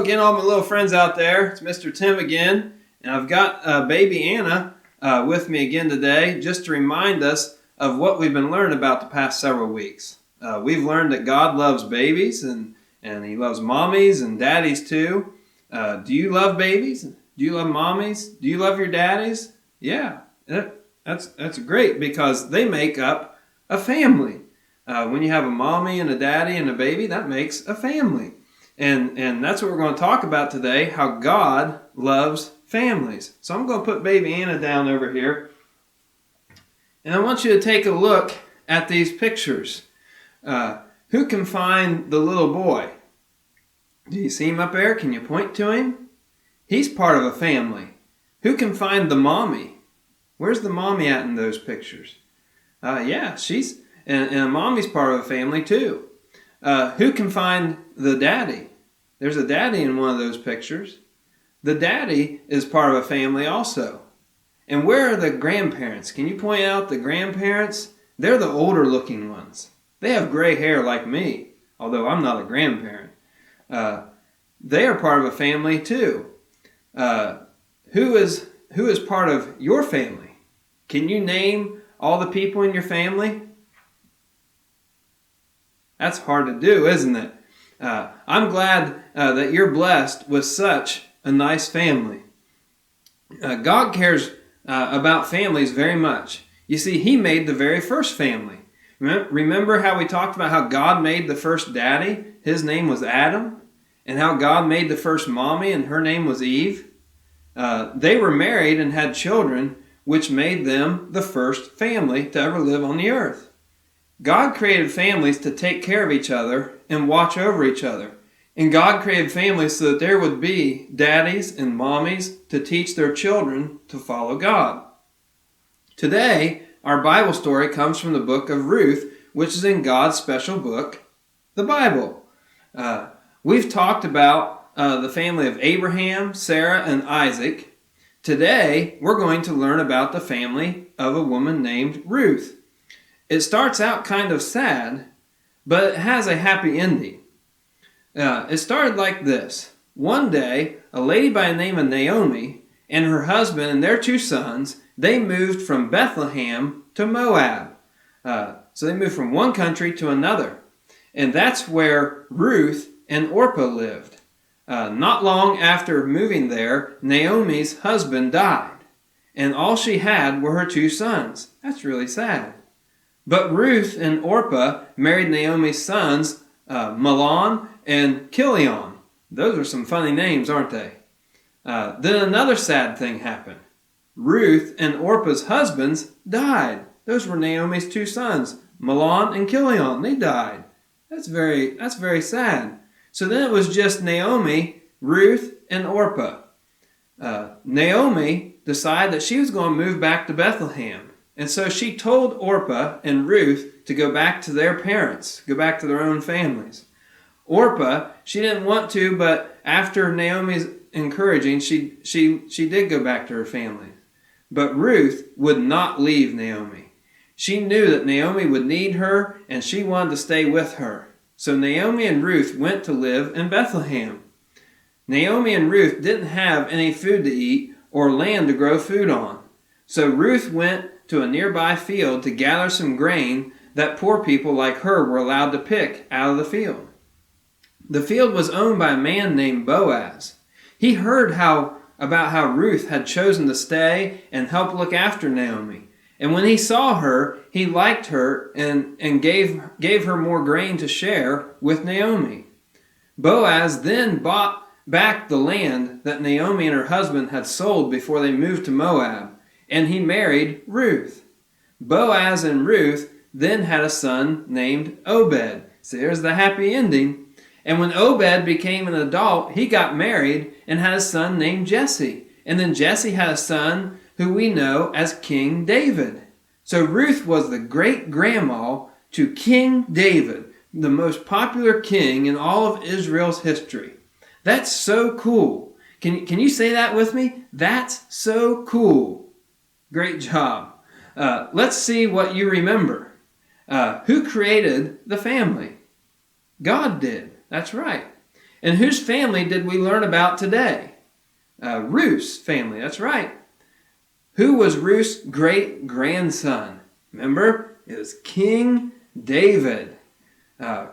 again, all my little friends out there. It's Mr. Tim again, and I've got baby Anna with me again today just to remind us of what we've been learning about the past several weeks. We've learned that God loves babies, and He loves mommies and daddies too. Do you love babies? Do you love mommies? Do you love your daddies? Yeah, that's great because they make up a family. When you have a mommy and a daddy and a baby, that makes a family. And that's what we're going to talk about today, how God loves families. So I'm going to put baby Anna down over here. And I want you to take a look at these pictures. Who can find the little boy? Do you see him up there? Can you point to him? He's part of a family. Who can find the mommy? Where's the mommy at in those pictures? She's... And mommy's part of a family too. Who can find the daddy? There's a daddy in one of those pictures. The daddy is part of a family also. And where are the grandparents? Can you point out the grandparents? They're the older looking ones. They have gray hair like me, although I'm not a grandparent. They are part of a family too. Who is part of your family? Can you name all the people in your family? That's hard to do, isn't it? I'm glad that you're blessed with such a nice family. God cares about families very much. You see, He made the very first family. Remember how we talked about how God made the first daddy? His name was Adam. And how God made the first mommy, and her name was Eve. They were married and had children, which made them the first family to ever live on the earth. God created families to take care of each other and watch over each other. And God created families so that there would be daddies and mommies to teach their children to follow God. Today, our Bible story comes from the book of Ruth, which is in God's special book, the Bible. We've talked about the family of Abraham, Sarah, and Isaac. Today, we're going to learn about the family of a woman named Ruth. It starts out kind of sad, but it has a happy ending. It started like this. One day, a lady by the name of Naomi and her husband and their 2 sons, they moved from Bethlehem to Moab. So they moved from one country to another. And that's where Ruth and Orpah lived. Not long after moving there, Naomi's husband died. And all she had were her 2 sons. That's really sad. But Ruth and Orpah married Naomi's sons, Mahlon and Chilion. Those are some funny names, aren't they? Then another sad thing happened. Ruth and Orpah's husbands died. Those were Naomi's 2 sons, Mahlon and Chilion. They died. That's very sad. So then it was just Naomi, Ruth, and Orpah. Naomi decided that she was going to move back to Bethlehem. And so she told Orpah and Ruth to go back to their parents, go back to their own families. Orpah, she didn't want to, but after Naomi's encouraging, she did go back to her family. But Ruth would not leave Naomi. She knew that Naomi would need her, and she wanted to stay with her. So Naomi and Ruth went to live in Bethlehem. Naomi and Ruth didn't have any food to eat or land to grow food on. So Ruth went to a nearby field to gather some grain that poor people like her were allowed to pick out of the field. The field was owned by a man named Boaz. He heard about how Ruth had chosen to stay and help look after Naomi. And when he saw her, he liked her and gave her more grain to share with Naomi. Boaz then bought back the land that Naomi and her husband had sold before they moved to Moab. And he married Ruth. Boaz and Ruth then had a son named Obed. So there's the happy ending. And when Obed became an adult, he got married and had a son named Jesse. And then Jesse had a son who we know as King David. So Ruth was the great-grandma to King David, the most popular king in all of Israel's history. That's so cool. Can you say that with me? That's so cool. Great job. Let's see what you remember. Who created the family? God did. That's right. And whose family did we learn about today? Ruth's family, that's right. Who was Ruth's great-grandson? Remember, it was King David.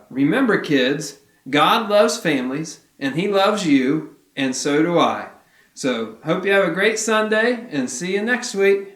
Remember, kids, God loves families, and He loves you, and so do I. So, hope you have a great Sunday, and see you next week.